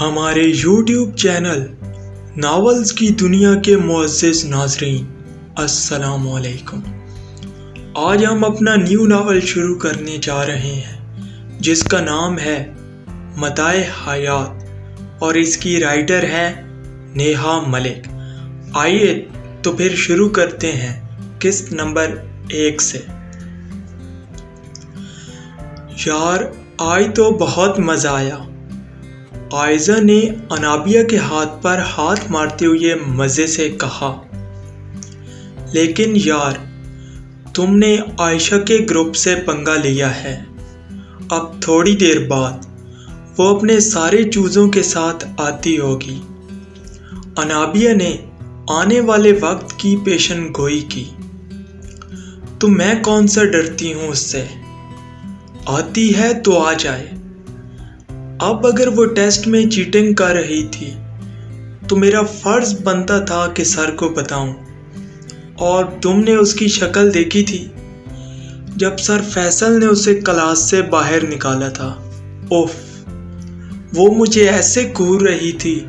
ہمارے YouTube channel novels کی دنیا کے معزز ناظرین السلام علیکم۔ آج ہم اپنا نیو ناول شروع کرنے جا رہے ہیں جس کا نام ہے متاع حیات اور اس کی رائٹر ہیں نیہا ملک۔ آئیے تو پھر شروع کرتے ہیں قسط نمبر 1 سے۔ یار آج تو بہت مزہ آیا، عائزہ نے انابیہ کے ہاتھ پر ہاتھ مارتے ہوئے مزے سے کہا۔ لیکن یار تم نے عائشہ کے گروپ سے پنگا لیا ہے، اب تھوڑی دیر بعد وہ اپنے سارے چوزوں کے ساتھ آتی ہوگی۔ انابیہ نے آنے والے وقت کی پیشن گوئی کی۔ تو میں کون سا ڈرتی ہوں اس سے، آتی ہے تو آ جائے۔ اب اگر وہ ٹیسٹ میں چیٹنگ کر رہی تھی تو میرا فرض بنتا تھا کہ سر کو بتاؤں، اور تم نے اس کی شکل دیکھی تھی جب سر فیصل نے اسے کلاس سے باہر نکالا تھا۔ اوف، وہ مجھے ایسے گھور رہی تھی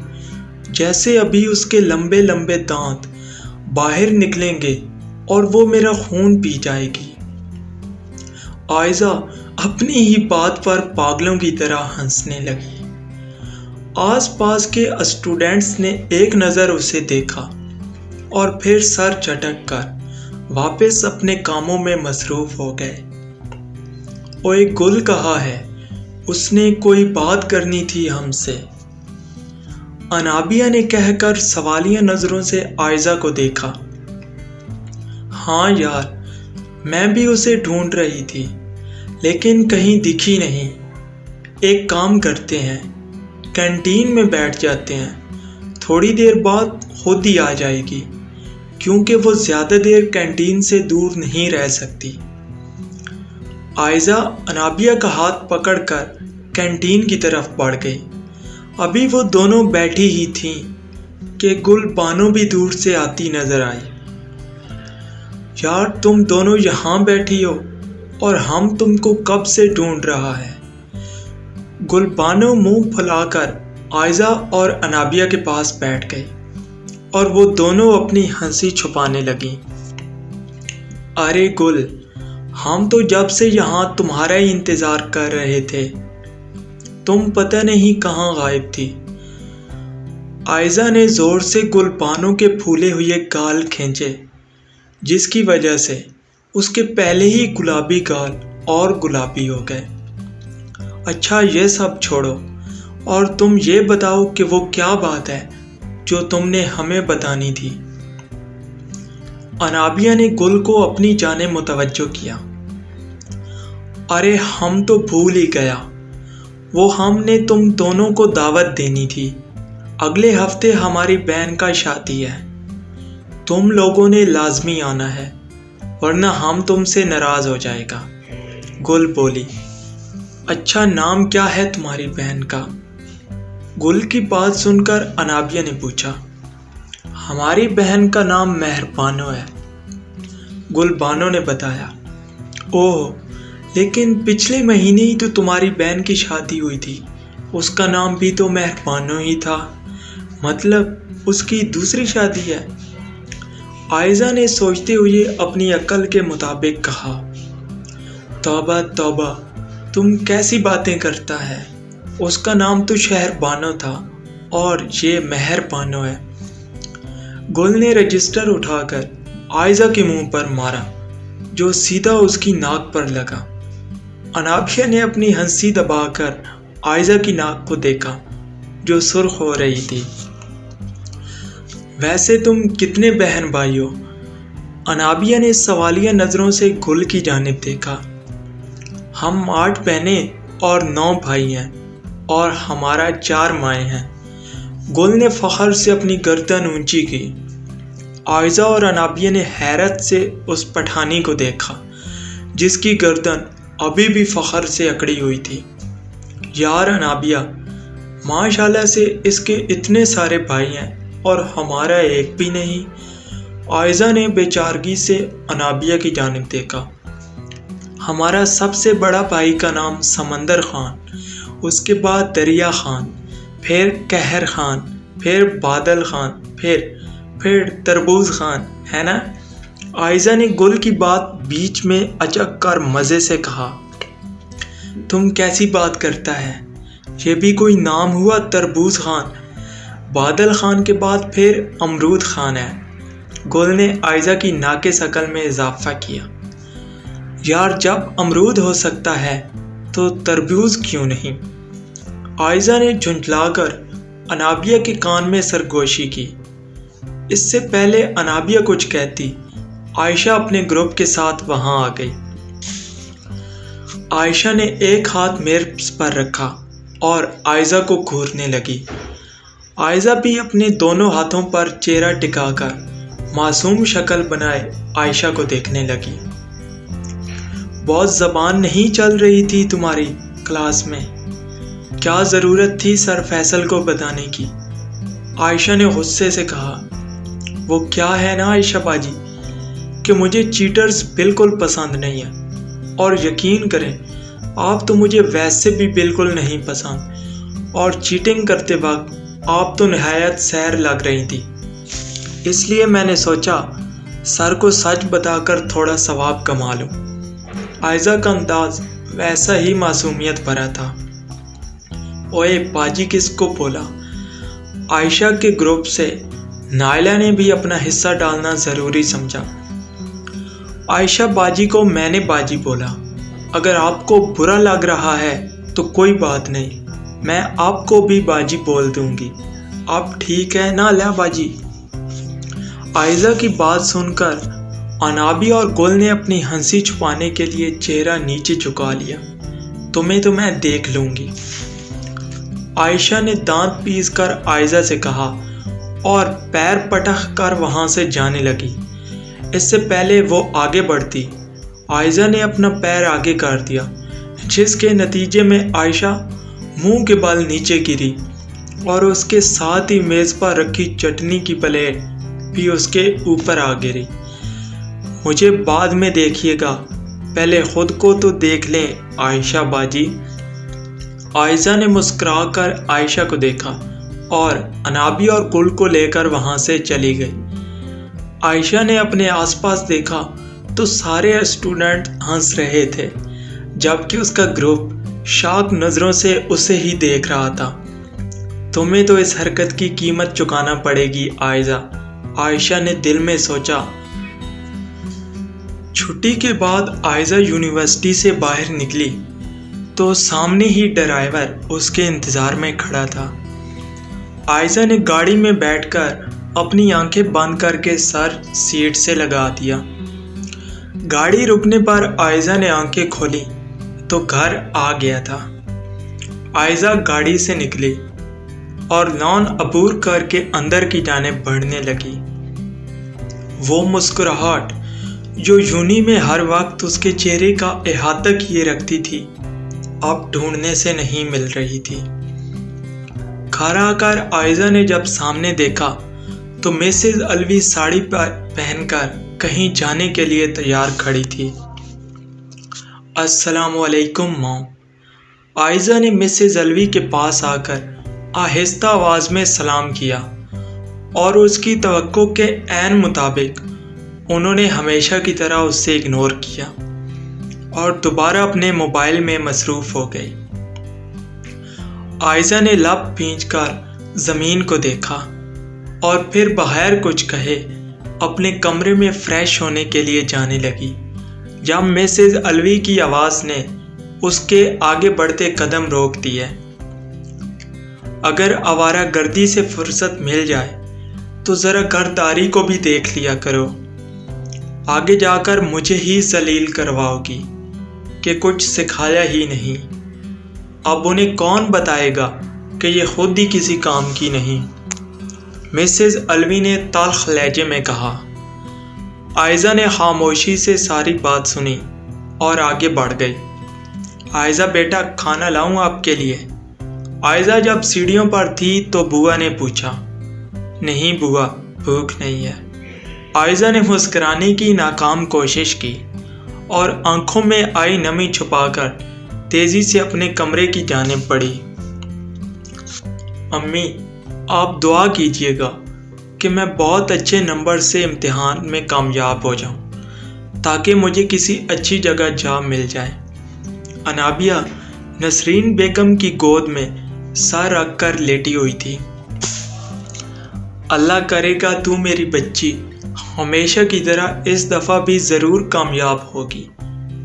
جیسے ابھی اس کے لمبے لمبے دانت باہر نکلیں گے اور وہ میرا خون پی جائے گی۔ عائزہ اپنی ہی بات پر پاگلوں کی طرح ہنسنے لگی۔ آس پاس کے اسٹوڈنٹس نے ایک نظر اسے دیکھا اور پھر سر جھٹک کر واپس اپنے کاموں میں مصروف ہو گئے۔ اوئے گل کہا ہے، اس نے کوئی بات کرنی تھی ہم سے، انابیہ نے کہہ کر سوالیہ نظروں سے عائزہ کو دیکھا۔ ہاں یار، میں بھی اسے ڈھونڈ رہی تھی لیکن کہیں دکھی نہیں۔ ایک کام کرتے ہیں، کینٹین میں بیٹھ جاتے ہیں، تھوڑی دیر بعد خود ہی آ جائے گی کیونکہ وہ زیادہ دیر کینٹین سے دور نہیں رہ سکتی۔ عائزہ انابیہ کا ہاتھ پکڑ کر کینٹین کی طرف بڑھ گئی۔ ابھی وہ دونوں بیٹھی ہی تھیں کہ گل بانو بھی دور سے آتی نظر آئی۔ یار تم دونوں یہاں بیٹھی ہو اور ہم تم کو کب سے ڈھونڈ رہا ہے۔ گل بانو منہ پھلا کر عائزہ اور انابیہ کے پاس بیٹھ گئی اور وہ دونوں اپنی ہنسی چھپانے لگیں۔ ارے گل، ہم تو جب سے یہاں تمہارا ہی انتظار کر رہے تھے، تم پتہ نہیں کہاں غائب تھی۔ عائزہ نے زور سے گل بانو کے پھولے ہوئے گال کھینچے جس کی وجہ سے اس کے پہلے ہی گلابی گال اور گلابی ہو گئے۔ اچھا یہ سب چھوڑو اور تم یہ بتاؤ کہ وہ کیا بات ہے جو تم نے ہمیں بتانی تھی۔ انابیہ نے گل کو اپنی جانب متوجہ کیا۔ ارے ہم تو بھول ہی گیا، وہ ہم نے تم دونوں کو دعوت دینی تھی۔ اگلے ہفتے ہماری بہن کا شادی ہے، تم لوگوں نے لازمی آنا ہے ورنہ ہم تم سے ناراض ہو جائے گا۔ گل بولی۔ اچھا نام کیا ہے تمہاری بہن کا؟ گل کی بات سن کر انابیہ نے پوچھا۔ ہماری بہن کا نام مہر بانو ہے، گل بانو نے بتایا۔ اوہ، لیکن پچھلے مہینے ہی تو تمہاری بہن کی شادی ہوئی تھی، اس کا نام بھی تو مہر بانو ہی تھا، مطلب اس کی دوسری شادی ہے۔ عائزہ نے سوچتے ہوئے اپنی عقل کے مطابق کہا۔ توبہ توبہ، تم کیسی باتیں کرتا ہے، اس کا نام تو شہر بانو تھا اور یہ مہر بانو ہے۔ گل نے رجسٹر اٹھا کر عائزہ کے منہ پر مارا جو سیدھا اس کی ناک پر لگا۔ انابیہ نے اپنی ہنسی دبا کر عائزہ کی ناک کو دیکھا جو سرخ ہو رہی تھی۔ ویسے تم کتنے بہن بھائی ہو؟ انابیہ نے سوالیہ نظروں سے گل کی جانب دیکھا۔ ہم 8 بہنیں اور 9 بھائی ہیں اور ہمارا 4 مائیں ہیں۔ گل نے فخر سے اپنی گردن اونچی کی۔ عائزہ اور انابیہ نے حیرت سے اس پٹھانی کو دیکھا جس کی گردن ابھی بھی فخر سے اکڑی ہوئی تھی۔ یار انابیہ، ماشاءاللہ سے اس کے اتنے سارے بھائی ہیں اور ہمارا ایک بھی نہیں۔ عائزہ نے بے چارگی سے انابیہ کی جانب دیکھا۔ ہمارا سب سے بڑا بھائی کا نام سمندر خان، اس کے بعد دریا خان، پھر قہر خان، پھر بادل خان، پھر تربوز خان، ہے نا؟ عائزہ نے گل کی بات بیچ میں اچک کر مزے سے کہا، تم کیسی بات کرتا ہے؟ یہ بھی کوئی نام ہوا تربوز خان؟ بادل خان کے بعد پھر امرود خان ہے۔ گل نے عائزہ کی ناقص عقل میں اضافہ کیا۔ یار جب امرود ہو سکتا ہے تو تربوز کیوں نہیں؟ عائزہ نے جھنجھلا کر انابیہ کے کان میں سرگوشی کی۔ اس سے پہلے انابیہ کچھ کہتی، عائشہ اپنے گروپ کے ساتھ وہاں آ گئی۔ عائشہ نے ایک ہاتھ میز پر رکھا اور عائزہ کو گھورنے لگی۔ عائزہ بھی اپنے دونوں ہاتھوں پر چہرہ ٹکا کر معصوم شکل بنائے عائشہ کو دیکھنے لگی۔ بہت زبان نہیں چل رہی تھی تمہاری کلاس میں، کیا ضرورت تھی سر فیصل کو بتانے کی؟ عائشہ نے غصے سے کہا۔ وہ کیا ہے نا عائشہ باجی کہ مجھے چیٹرز بالکل پسند نہیں ہیں، اور یقین کریں آپ تو مجھے ویسے بھی بالکل نہیں پسند، اور چیٹنگ کرتے وقت آپ تو نہایت سیر لگ رہی تھی، اس لیے میں نے سوچا سر کو سچ بتا کر تھوڑا ثواب کما لوں۔ عائزہ کا انداز ویسا ہی معصومیت بھرا تھا۔ اوئے باجی کس کو بولا؟ عائشہ کے گروپ سے نائلہ نے بھی اپنا حصہ ڈالنا ضروری سمجھا۔ عائشہ باجی کو میں نے باجی بولا، اگر آپ کو برا لگ رہا ہے تو کوئی بات نہیں، میں آپ کو بھی باجی بول دوں گی، آپ ٹھیک ہے نا لا باجی؟ عائزہ کی بات سن کر انابی اور گل نے اپنی ہنسی چھپانے کے لیے چہرہ نیچے جھکا لیا۔ تمہیں تو میں دیکھ لوں گی، عائشہ نے دانت پیس کر عائزہ سے کہا اور پیر پٹخ کر وہاں سے جانے لگی۔ اس سے پہلے وہ آگے بڑھتی، عائزہ نے اپنا پیر آگے کر دیا، جس کے نتیجے میں عائشہ منہ کے بل نیچے گری اور اس کے ساتھ ہی میز پر رکھی چٹنی کی پلیٹ بھی اس کے اوپر آ گری۔ مجھے بعد میں دیکھیے گا، پہلے خود کو تو دیکھ لیں عائشہ باجی۔ عائزہ نے مسکرا کر عائشہ کو دیکھا اور انابی اور گل کو لے کر وہاں سے چلی گئی۔ عائشہ نے اپنے آس پاس دیکھا تو سارے اسٹوڈنٹ ہنس رہے تھے، جبکہ اس کا گروپ شاک نظروں سے اسے ہی دیکھ رہا تھا۔ تمہیں تو اس حرکت کی قیمت چکانا پڑے گی عائزہ، عائشہ نے دل میں سوچا۔ چھٹی کے بعد عائزہ یونیورسٹی سے باہر نکلی تو سامنے ہی ڈرائیور اس کے انتظار میں کھڑا تھا۔ عائزہ نے گاڑی میں بیٹھ کر اپنی آنکھیں بند کر کے سر سیٹ سے لگا دیا۔ گاڑی رکنے پر عائزہ نے آنکھیں کھولی تو گھر آ گیا تھا۔ عائزہ گاڑی سے نکلی اور لان عبور کر کے اندر کی جانب بڑھنے لگی۔ وہ مسکراہٹ جو یونی میں ہر وقت اس کے چہرے کا احاطہ کیے رکھتی تھی، اب ڈھونڈنے سے نہیں مل رہی تھی۔ گھر آ کر عائزہ نے جب سامنے دیکھا تو مسز الوی ساڑی پہن کر کہیں جانے کے لیے تیار کھڑی تھی۔ السلام علیکم مام، عائزہ نے مسز الوی کے پاس آ کر آہستہ آواز میں سلام کیا، اور اس کی توقع کے عین مطابق انہوں نے ہمیشہ کی طرح اس سے اگنور کیا اور دوبارہ اپنے موبائل میں مصروف ہو گئی۔ عائزہ نے لب بھینچ کر زمین کو دیکھا اور پھر بغیر کچھ کہے اپنے کمرے میں فریش ہونے کے لیے جانے لگی، جب مسز الوی کی آواز نے اس کے آگے بڑھتے قدم روک دیے۔ اگر آوارہ گردی سے فرصت مل جائے تو ذرا گھرداری کو بھی دیکھ لیا کرو، آگے جا کر مجھے ہی ذلیل کرواؤ گی کہ کچھ سکھایا ہی نہیں۔ اب انہیں کون بتائے گا کہ یہ خود ہی کسی کام کی نہیں، مسز الوی نے تلخ لہجے میں کہا۔ عائزہ نے خاموشی سے ساری بات سنی اور آگے بڑھ گئی۔ عائزہ بیٹا کھانا لاؤں آپ کے لیے؟ عائزہ جب سیڑھیوں پر تھی تو بوا نے پوچھا۔ نہیں بوا، بھوک نہیں ہے۔ عائزہ نے مسکرانے کی ناکام کوشش کی اور آنکھوں میں آئی نمی چھپا کر تیزی سے اپنے کمرے کی جانب بڑھی۔ امی آپ دعا کیجیے گا کہ میں بہت اچھے نمبر سے امتحان میں کامیاب ہو جاؤں تاکہ مجھے کسی اچھی جگہ جاب مل جائے۔ انابیہ نسرین بیگم کی گود میں سر رکھ کر لیٹی ہوئی تھی۔ اللہ کرے گا تو میری بچی ہمیشہ کی طرح اس دفعہ بھی ضرور کامیاب ہوگی۔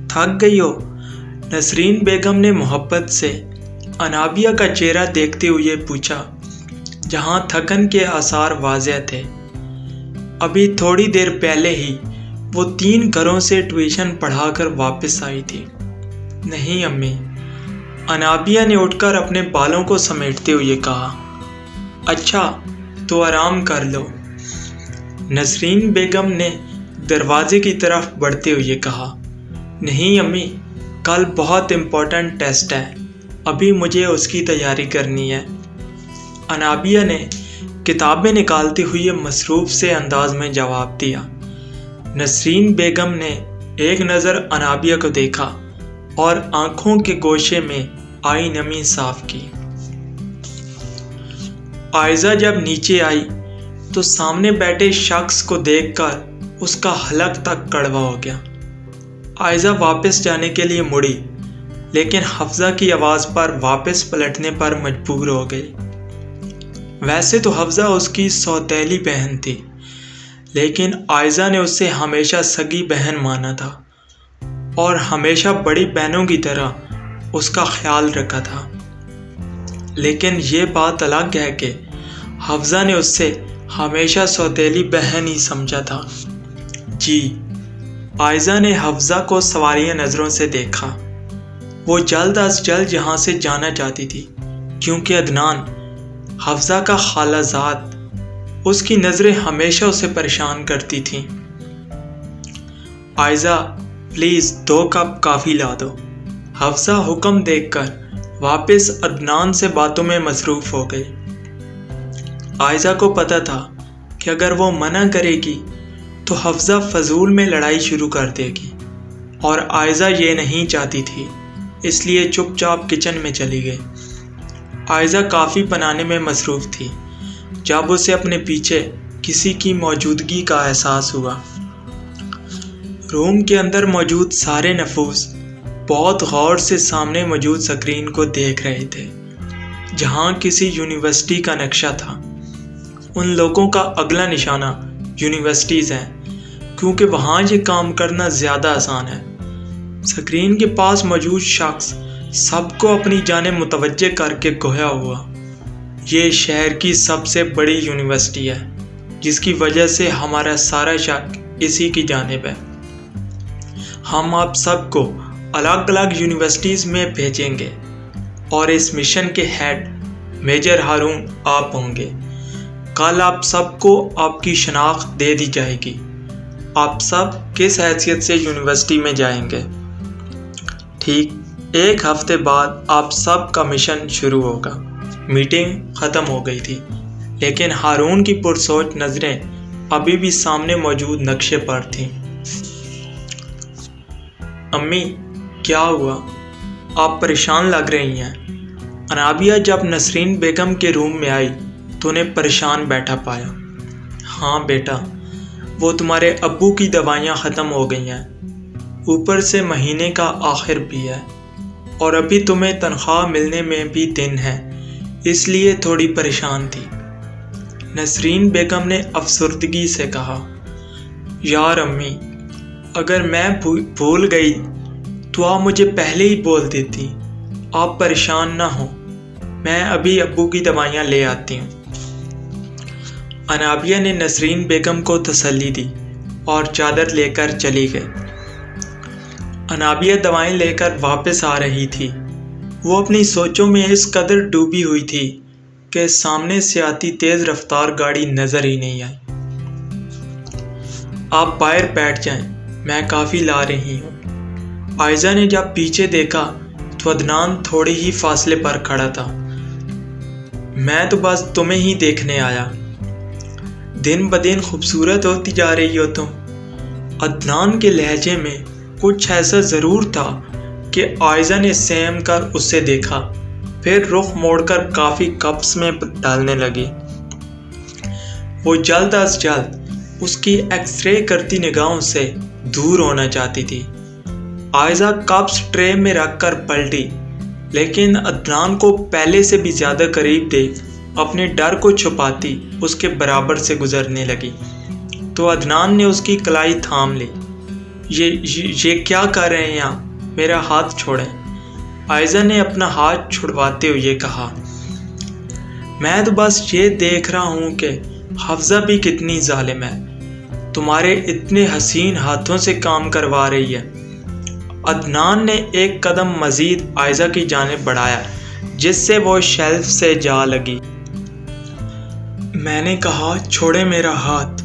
تھک گئی ہو؟ نسرین بیگم نے محبت سے انابیہ کا چہرہ دیکھتے ہوئے پوچھا، جہاں تھکن کے آثار واضح تھے۔ ابھی تھوڑی دیر پہلے ہی وہ 3 گھروں سے ٹیوشن پڑھا کر واپس آئی تھی۔ نہیں امی، انابیہ نے اٹھ کر اپنے بالوں کو سمیٹتے ہوئے کہا۔ اچھا تو آرام کر لو، نسرین بیگم نے دروازے کی طرف بڑھتے ہوئے کہا۔ نہیں امی، کل بہت امپورٹنٹ ٹیسٹ ہے، ابھی مجھے اس کی تیاری کرنی ہے۔ انابیہ نے کتابیں نکالتے ہوئے مصروف سے انداز میں جواب دیا۔ نسرین بیگم نے ایک نظر انابیہ کو دیکھا اور آنکھوں کے گوشے میں آئی نمی صاف کی۔ عائزہ جب نیچے آئی تو سامنے بیٹھے شخص کو دیکھ کر اس کا حلق تک کڑوا ہو گیا۔ عائزہ واپس جانے کے لیے مڑی، لیکن حفصہ کی آواز پر واپس پلٹنے پر مجبور ہو گئی۔ ویسے تو حفصہ اس کی سوتیلی بہن تھی، لیکن عائزہ نے اسے ہمیشہ سگی بہن مانا تھا اور ہمیشہ بڑی بہنوں کی طرح اس کا خیال رکھا تھا۔ لیکن یہ بات الگ ہے کہ حفصہ نے اس سے ہمیشہ سوتیلی بہن ہی سمجھا تھا۔ جی، عائزہ نے حفصہ کو سوالیہ نظروں سے دیکھا۔ وہ جلد از جلد یہاں سے جانا چاہتی تھی، کیونکہ عدنان، حفصہ کا خالہ زاد، اس کی نظریں ہمیشہ اسے پریشان کرتی تھیں۔ عائزہ پلیز 2 کپ کافی لا دو، حفصہ حکم دیکھ کر واپس عدنان سے باتوں میں مصروف ہو گئی۔ عائزہ کو پتہ تھا کہ اگر وہ منع کرے گی تو حفصہ فضول میں لڑائی شروع کر دے گی، اور عائزہ یہ نہیں چاہتی تھی، اس لیے چپ چاپ کچن میں چلی گئی۔ عائزہ کافی بنانے میں مصروف تھی جب اسے اپنے پیچھے کسی کی موجودگی کا احساس ہوا۔ روم کے اندر موجود سارے نفوس بہت غور سے سامنے موجود سکرین کو دیکھ رہے تھے، جہاں کسی یونیورسٹی کا نقشہ تھا۔ ان لوگوں کا اگلا نشانہ یونیورسٹیز ہیں، کیونکہ وہاں یہ کام کرنا زیادہ آسان ہے۔ سکرین کے پاس موجود شخص سب کو اپنی جانب متوجہ کر کے گویا ہوا، یہ شہر کی سب سے بڑی یونیورسٹی ہے، جس کی وجہ سے ہمارا سارا شک اسی کی جانب ہے۔ ہم آپ سب کو الگ الگ یونیورسٹیز میں بھیجیں گے، اور اس مشن کے ہیڈ میجر ہارون آپ ہوں گے۔ کل آپ سب کو آپ کی شناخت دے دی جائے گی۔ آپ سب کس حیثیت سے یونیورسٹی میں جائیں گے؟ ٹھیک 1 ہفتے بعد آپ سب کا مشن شروع ہوگا۔ میٹنگ ختم ہو گئی تھی، لیکن ہارون کی پرسوچ نظریں ابھی بھی سامنے موجود نقشے پر تھیں۔ امی کیا ہوا؟ آپ پریشان لگ رہی ہیں۔ انابیہ جب نسرین بیگم کے روم میں آئی تو انہیں پریشان بیٹھا پایا۔ ہاں بیٹا، وہ تمہارے ابو کی دوائیاں ختم ہو گئی ہیں، اوپر سے مہینے کا آخر بھی ہے، اور ابھی تمہیں تنخواہ ملنے میں بھی دن ہے، اس لیے تھوڑی پریشان تھی۔ نسرین بیگم نے افسردگی سے کہا۔ یار امی، اگر میں بھول گئی تو آپ مجھے پہلے ہی بول دیتی۔ آپ پریشان نہ ہوں، میں ابھی ابو کی دوائیاں لے آتی ہوں۔ انابیہ نے نسرین بیگم کو تسلی دی اور چادر لے کر چلی گئی۔ انابیہ دوائیں لے کر واپس آ رہی تھی۔ وہ اپنی سوچوں میں اس قدر ڈوبی ہوئی تھی کہ سامنے سے آتی تیز رفتار گاڑی نظر ہی نہیں آئی۔ آپ باہر بیٹھ جائیں، میں کافی لا رہی ہوں۔ عائزہ نے جب پیچھے دیکھا تو عدنان تھوڑے ہی فاصلے پر کھڑا تھا۔ میں تو بس تمہیں ہی دیکھنے آیا، دن بدن خوبصورت ہوتی جا رہی ہو تم۔ عدنان کے لہجے میں کچھ ایسا ضرور تھا کہ عائزہ نے سہم کر اسے دیکھا، پھر رخ موڑ کر کافی کپس میں ڈالنے لگی۔ وہ جلد از جلد اس کی ایکس رے کرتی نگاہوں سے دور ہونا چاہتی تھی۔ عائزہ کپس ٹرے میں رکھ کر پلٹی، لیکن عدنان کو پہلے سے بھی زیادہ قریب دیکھ اپنے ڈر کو چھپاتی اس کے برابر سے گزرنے لگی تو عدنان نے اس کی کلائی تھام لی۔ یہ کیا کر رہے ہیں یہاں؟ میرا ہاتھ چھوڑیں۔ عائزہ نے اپنا ہاتھ چھڑواتے ہوئے کہا، میں تو بس یہ دیکھ رہا ہوں کہ حفظہ بھی کتنی ظالم ہے، تمہارے اتنے حسین ہاتھوں سے کام کروا رہی ہے۔ عدنان نے ایک قدم مزید عائزہ کی جانب بڑھایا جس سے وہ شیلف سے جا لگی۔ میں نے کہا چھوڑے میرا ہاتھ۔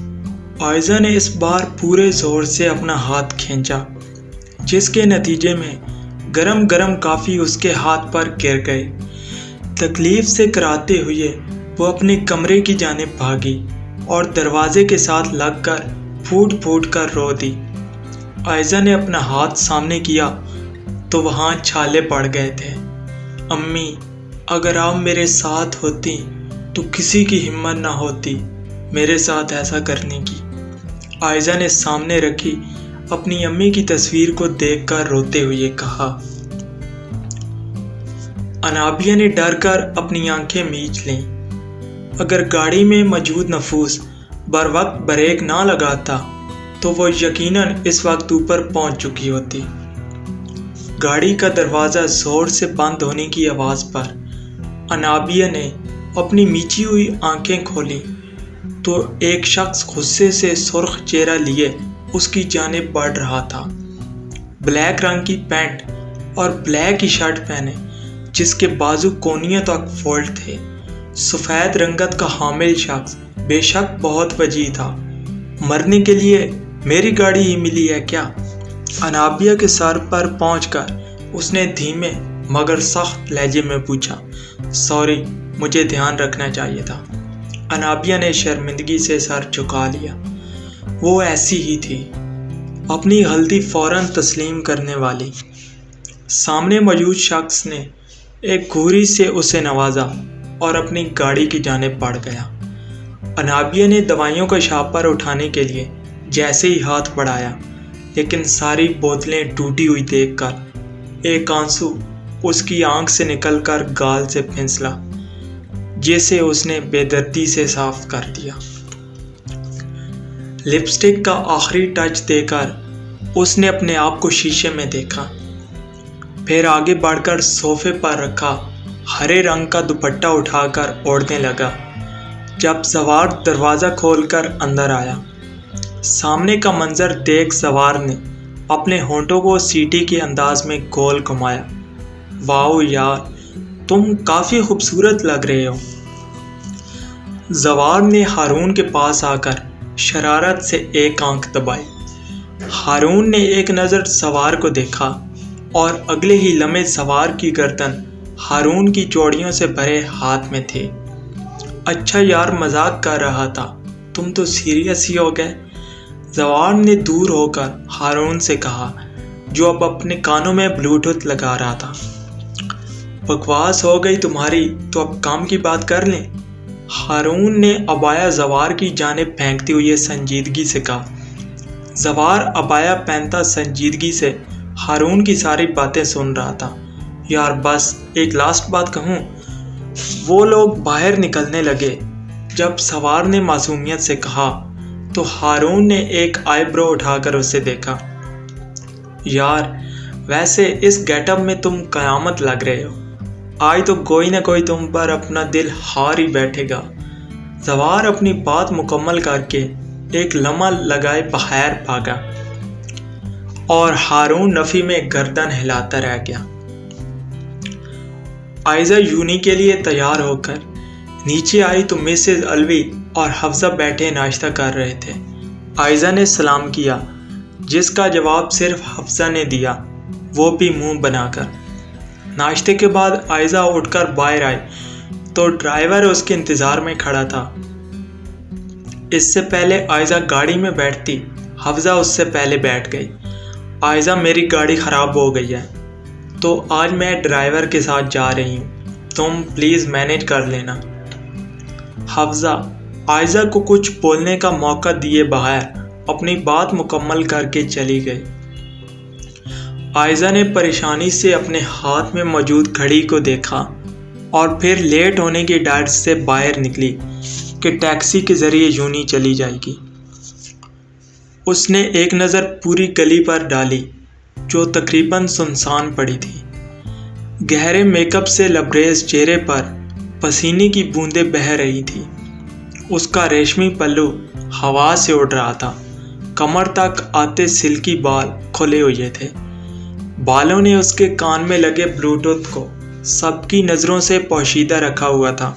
عائزہ نے اس بار پورے زور سے اپنا ہاتھ کھینچا، جس کے نتیجے میں گرم گرم کافی اس کے ہاتھ پر گر گئے۔ تکلیف سے کراتے ہوئے وہ اپنے کمرے کی جانب بھاگی اور دروازے کے ساتھ لگ کر پھوٹ پھوٹ کر رو دی۔ عائزہ نے اپنا ہاتھ سامنے کیا تو وہاں چھالے پڑ گئے تھے۔ امی، اگر آپ میرے ساتھ ہوتی تو کسی کی ہمت نہ ہوتی میرے ساتھ ایسا کرنے کی۔ عائزہ نے سامنے رکھی اپنی امی کی تصویر کو دیکھ کر روتے ہوئے کہا۔ انابیہ نے ڈر کر اپنی آنکھیں میچ لیں۔ اگر گاڑی میں موجود نفوس بر وقت بریک نہ لگاتا تو وہ یقیناً اس وقت اوپر پہنچ چکی ہوتی۔ گاڑی کا دروازہ زور سے بند ہونے کی آواز پر انابیہ نے اپنی میچی ہوئی آنکھیں کھولی تو ایک شخص غصے سے سرخ چہرہ لیے اس کی جانب بڑھ رہا تھا۔ بلیک رنگ کی پینٹ اور بلیک ہی شرٹ پہنے، جس کے بازو کونیوں تک فولڈ تھے۔ سفید رنگت کا حامل شخص بے شک بہت وجیح تھا۔ مرنے کے لیے میری گاڑی ہی ملی ہے کیا؟ انابیہ کے سر پر پہنچ کر اس نے دھیمے مگر سخت لہجے میں پوچھا، سوری، مجھے دھیان رکھنا چاہیے تھا۔ انابیہ نے شرمندگی سے سر جھکا لیا۔ وہ ایسی ہی تھی، اپنی غلطی فوراً تسلیم کرنے والی۔ سامنے موجود شخص نے ایک گھوری سے اسے نوازا اور اپنی گاڑی کی جانب بڑھ گیا۔ انابیہ نے دوائیوں کا شاپر اٹھانے کے لیے جیسے ہی ہاتھ بڑھایا، لیکن ساری بوتلیں ٹوٹی ہوئی دیکھ کر ایک آنسو اس کی آنکھ سے نکل کر گال سے پھنسلا، جسے اس نے بے دردی سے صاف کر دیا۔ لپسٹک کا آخری ٹچ دے کر اس نے اپنے آپ کو شیشے میں دیکھا، پھر آگے بڑھ کر صوفے پر رکھا ہرے رنگ کا دوپٹہ اٹھا کر اوڑھنے لگا۔ جب زوار دروازہ کھول کر اندر آیا، سامنے کا منظر دیکھ زوار نے اپنے ہونٹوں کو سیٹی کے انداز میں گول گھمایا۔ واؤ یار، تم کافی خوبصورت لگ رہے ہو۔ زوار نے ہارون کے پاس آ کر شرارت سے ایک آنکھ دبائی۔ ہارون نے ایک نظر زوار کو دیکھا اور اگلے ہی لمحے زوار کی گردن ہارون کی چوڑیوں سے بھرے ہاتھ میں تھے۔ اچھا یار، مذاق کر رہا تھا، تم تو سیریس ہی ہو گئے۔ زوار نے دور ہو کر ہارون سے کہا، جو اب اپنے کانوں میں بلوٹوتھ لگا رہا تھا۔ بکواس ہو گئی تمہاری، تو اب کام کی بات کر لیں۔ ہارون نے عبایا زوار کی جانب پھینکتے ہوئے سنجیدگی سے کہا۔ زوار عبایا پہنتا سنجیدگی سے ہارون کی ساری باتیں سن رہا تھا۔ یار بس ایک لاسٹ بات کہوں۔ وہ لوگ باہر نکلنے لگے۔ جب زوار نے معصومیت سے کہا تو ہارون نے ایک آئی برو اٹھا کر اسے دیکھا۔ یار ویسے اس گیٹ اپ میں تم قیامت لگ رہے ہو، آج تو کوئی نہ کوئی تم پر اپنا دل ہار ہی بیٹھے گا۔ زوار اپنی بات مکمل کر کے ایک لمحہ لگائے بغیر بھاگا اور ہارون نفی میں گردن ہلاتا رہ گیا۔ عائزہ یونی کے لیے تیار ہو کر نیچے آئی تو مسز الوی اور حفظہ بیٹھے ناشتہ کر رہے تھے۔ عائزہ نے سلام کیا، جس کا جواب صرف حفظہ نے دیا، وہ بھی منہ بنا کر۔ ناشتے کے بعد عائزہ اٹھ کر باہر آئی تو ڈرائیور اس کے انتظار میں کھڑا تھا۔ اس سے پہلے عائزہ گاڑی میں بیٹھتی، حفظہ اس سے پہلے بیٹھ گئی۔ عائزہ، میری گاڑی خراب ہو گئی ہے تو آج میں ڈرائیور کے ساتھ جا رہی ہوں، تم پلیز مینیج کر لینا۔ حفصہ عائزہ کو کچھ بولنے کا موقع دیے بغیر اپنی بات مکمل کر کے چلی گئی۔ عائزہ نے پریشانی سے اپنے ہاتھ میں موجود گھڑی کو دیکھا اور پھر لیٹ ہونے کے ڈر سے باہر نکلی کہ ٹیکسی کے ذریعے یوں نہیں چلی جائے گی۔ اس نے ایک نظر پوری گلی پر ڈالی جو تقریباً سنسان پڑی تھی۔ گہرے میک اپ سے لبریز چہرے پر پسینے کی بوندیں بہہ رہی تھی۔ اس کا ریشمی پلو ہوا سے اڑ رہا تھا۔ کمر تک آتے سلکی بال کھلے ہوئے تھے۔ بالوں نے اس کے کان میں لگے بلوٹوتھ کو سب کی نظروں سے پوشیدہ رکھا ہوا تھا۔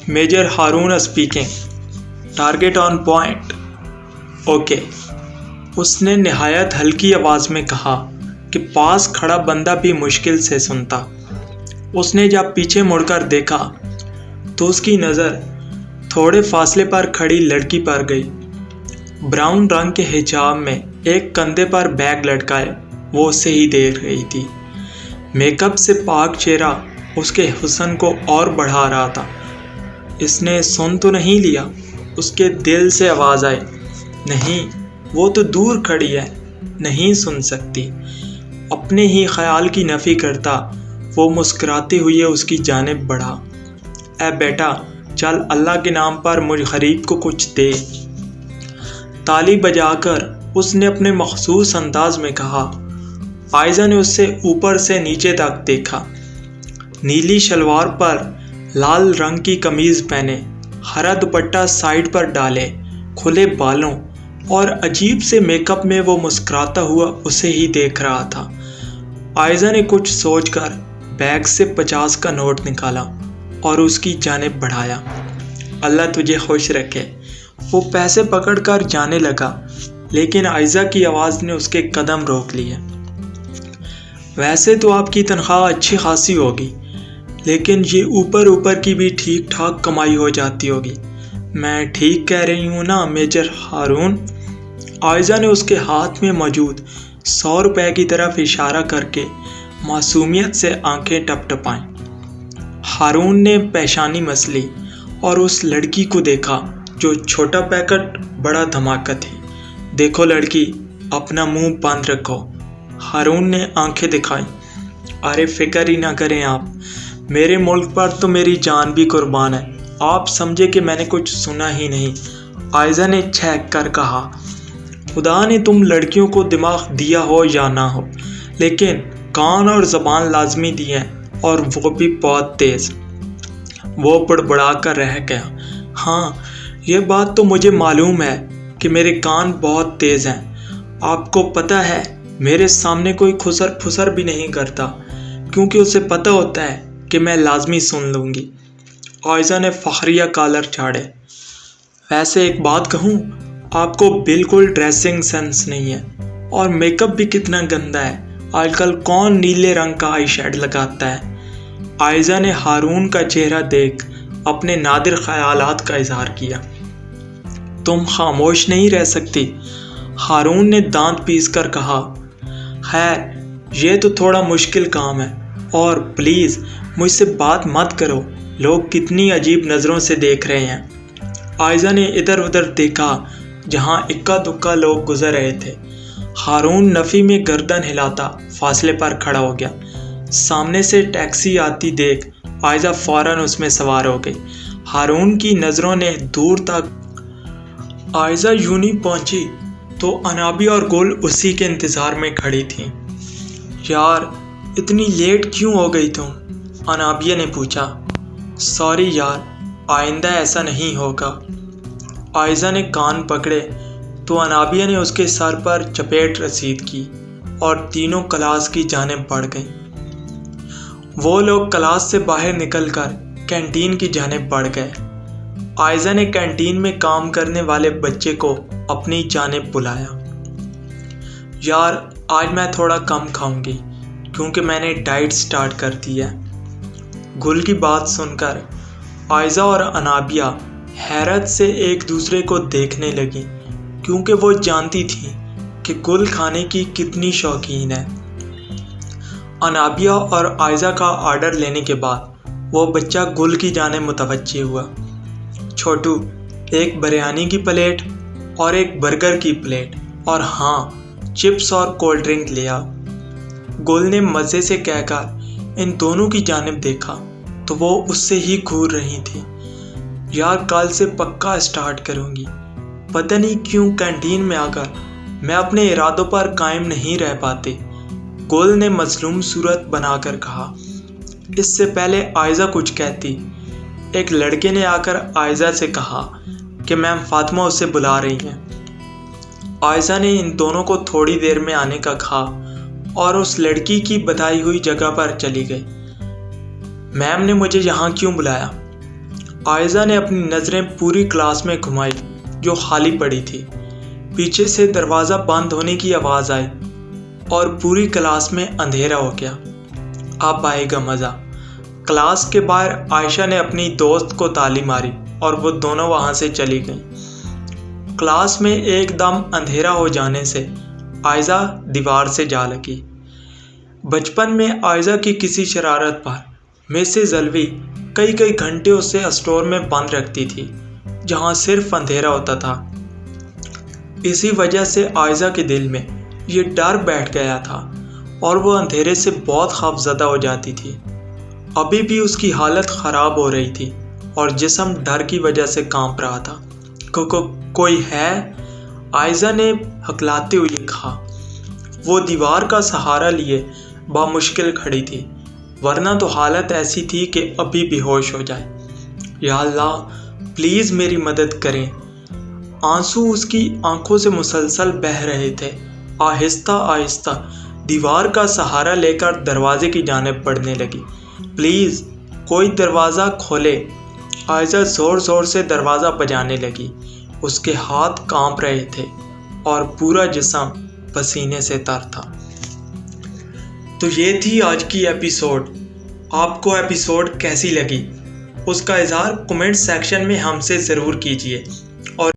Major Haroon speaking, target on point. Okay, اس نے نہایت ہلکی آواز میں کہا کہ پاس کھڑا بندہ بھی مشکل سے سنتا۔ اس نے جب پیچھے مڑ کر دیکھا تو اس کی نظر تھوڑے فاصلے پر کھڑی لڑکی پر گئی۔ براؤن رنگ کے حجاب میں ایک کندھے پر بیگ لٹکائے وہ اسے ہی دیکھ رہی تھی۔ میک اپ سے پاک چہرہ اس کے حسن کو اور بڑھا رہا تھا۔ اس نے سن تو نہیں لیا؟ اس کے دل سے آواز آئی، نہیں، وہ تو دور کھڑی ہے، نہیں سن سکتی۔ اپنے ہی خیال کی نفی کرتا وہ مسکراتے ہوئے اس کی جانب بڑھا۔ اے بیٹا، چل اللہ کے نام پر مجھ غریب کو کچھ دے۔ تالی بجا کر اس نے اپنے مخصوص انداز میں کہا۔ عائزہ نے اس سے اوپر سے نیچے تک دیکھا۔ نیلی شلوار پر لال رنگ کی قمیض پہنے، ہرا دوپٹہ سائیڈ پر ڈالے، کھلے بالوں اور عجیب سے میک اپ میں وہ مسکراتا ہوا اسے ہی دیکھ رہا تھا۔ عائزہ نے کچھ سوچ کر بیگ سے 50 کا نوٹ نکالا اور اس کی جانب بڑھایا۔ اللہ تجھے خوش رکھے۔ وہ پیسے پکڑ کر جانے لگا، لیکن عائزہ کی آواز نے اس کے قدم روک لیے۔ ویسے تو آپ کی تنخواہ اچھی خاصی ہوگی، لیکن یہ اوپر کی بھی ٹھیک ٹھاک کمائی ہو جاتی ہوگی۔ میں ٹھیک کہہ رہی ہوں نا میجر ہارون؟ عائزہ نے اس کے ہاتھ میں موجود 100 روپے کی طرف اشارہ کر کے معصومیت سے آنکھیں ٹپ ٹپائیں۔ ہارون نے پیشانی مسلی اور اس لڑکی کو دیکھا جو چھوٹا پیکٹ بڑا دھماکہ تھی۔ دیکھو لڑکی، اپنا منہ بند رکھو۔ ہارون نے آنکھیں دکھائیں۔ ارے فکر ہی نہ کریں آپ، میرے ملک پر تو میری جان بھی قربان ہے۔ آپ سمجھے کہ میں نے کچھ سنا ہی نہیں، عائزہ نے چھینک کر کہا۔ خدا نے تم لڑکیوں کو دماغ دیا ہو یا نہ ہو، لیکن کان اور زبان لازمی دی ہیں، اور وہ بھی بہت تیز۔ وہ بڑبڑا کر رہ گیا۔ ہاں، یہ بات تو مجھے معلوم ہے کہ میرے کان بہت تیز ہیں۔ آپ کو پتہ ہے میرے سامنے کوئی خسر پھسر بھی نہیں کرتا، کیونکہ اسے پتہ ہوتا ہے کہ میں لازمی سن لوں گی۔ عائزہ نے فخریہ کالر جھاڑے۔ ویسے ایک بات کہوں، آپ کو بالکل ڈریسنگ سینس نہیں ہے، اور میک اپ بھی کتنا گندا ہے۔ آج کل کون نیلے رنگ کا آئی شیڈ لگاتا ہے؟ عائزہ نے ہارون کا چہرہ دیکھ اپنے نادر خیالات کا اظہار کیا۔ تم خاموش نہیں رہ سکتی؟ ہارون نے دانت پیس کر کہا۔ خیر، یہ تو تھوڑا مشکل کام ہے، اور پلیز مجھ سے بات مت کرو، لوگ کتنی عجیب نظروں سے دیکھ رہے ہیں۔ عائزہ نے ادھر ادھر دیکھا جہاں اکا دکا لوگ گزر رہے تھے۔ ہارون نفی میں گردن ہلاتا فاصلے پر کھڑا ہو گیا۔ سامنے سے ٹیکسی آتی دیکھ عائزہ فوراً اس میں سوار ہو گئی۔ ہارون کی نظروں نے دور تک عائزہ یوں نہیں پہنچی تو انابیہ اور گل اسی کے انتظار میں کھڑی تھیں۔ یار، اتنی لیٹ کیوں ہو گئی تم؟ انابیہ نے پوچھا۔ سوری یار، آئندہ ایسا نہیں ہوگا۔ عائزہ نے کان پکڑے تو انابیہ نے اس کے سر پر چپیٹ رسید کی اور تینوں کلاس کی جانب بڑھ گئیں۔ وہ لوگ کلاس سے باہر نکل کر کینٹین کی جانب بڑھ گئے۔ عائزہ نے کینٹین میں کام کرنے والے بچے کو اپنی جانب بلایا۔ یار، آج میں تھوڑا کم کھاؤں گی کیونکہ میں نے ڈائٹ سٹارٹ کر دی ہے۔ گل کی بات سن کر عائزہ اور انابیہ حیرت سے ایک دوسرے کو دیکھنے لگیں، کیونکہ وہ جانتی تھیں کہ گل کھانے کی کتنی شوقین ہے۔ انابیہ اور آئزہ کا آرڈر لینے کے بعد وہ بچہ گل کی جانب متوجہ ہوا۔ چھوٹو، ایک بریانی کی پلیٹ اور ایک برگر کی پلیٹ، اور ہاں، چپس اور کولڈ ڈرنک لیا۔ گل نے مزے سے کہہ کر ان دونوں کی جانب دیکھا تو وہ اس سے ہی گھور رہی تھی۔ یار، کل سے پکا اسٹارٹ کروں گی۔ پتہ نہیں کیوں کینٹین میں آ کر میں اپنے ارادوں پر قائم نہیں رہ پاتی، گل نے مظلوم صورت بنا کر کہا۔ اس سے پہلے آئزہ کچھ کہتی، ایک لڑکے نے آ کر آئزہ سے کہا کہ میم فاطمہ اسے بلا رہی ہیں۔ آئزہ نے ان دونوں کو تھوڑی دیر میں آنے کا کہا اور اس لڑکی کی بتائی ہوئی جگہ پر چلی گئی۔ میم نے مجھے یہاں کیوں بلایا؟ آئزہ نے اپنی نظریں پوری کلاس میں گھمائی جو خالی پڑی تھی۔ پیچھے سے دروازہ بند ہونے کی آواز آئی اور پوری کلاس میں اندھیرا ہو گیا۔ اب آئے گا مزہ۔ کلاس کے باہر عائشہ نے اپنی دوست کو تالی ماری اور وہ دونوں وہاں سے چلی گئیں۔ کلاس میں ایک دم اندھیرا ہو جانے سے آئزہ دیوار سے جا لگی۔ بچپن میں آئزہ کی کسی شرارت پر مسز الوی کئی گھنٹے اسے اسٹور میں بند رکھتی تھی جہاں صرف اندھیرا ہوتا تھا۔ اسی وجہ سے عائزہ کے دل میں یہ ڈر بیٹھ گیا تھا اور وہ اندھیرے سے بہت خوفزدہ ہو جاتی تھی۔ ابھی بھی اس کی حالت خراب ہو رہی تھی اور جسم ڈر کی وجہ سے کانپ رہا تھا۔ کوئی ہے؟ عائزہ نے ہکلاتے ہوئے کہا۔ وہ دیوار کا سہارا لیے بامشکل کھڑی تھی، ورنہ تو حالت ایسی تھی کہ ابھی بے ہوش ہو جائے۔ یا اللہ، پلیز میری مدد کریں۔ آنسو اس کی آنکھوں سے مسلسل بہہ رہے تھے۔ آہستہ آہستہ دیوار کا سہارا لے کر دروازے کی جانب بڑھنے لگی۔ پلیز کوئی دروازہ کھولے۔ عائزہ زور زور سے دروازہ بجانے لگی۔ اس کے ہاتھ کانپ رہے تھے اور پورا جسم پسینے سے تر تھا۔ تو یہ تھی آج کی ایپیسوڈ۔ آپ کو ایپیسوڈ کیسی لگی؟ اس کا اظہار کمنٹ سیکشن میں ہم سے ضرور کیجیے۔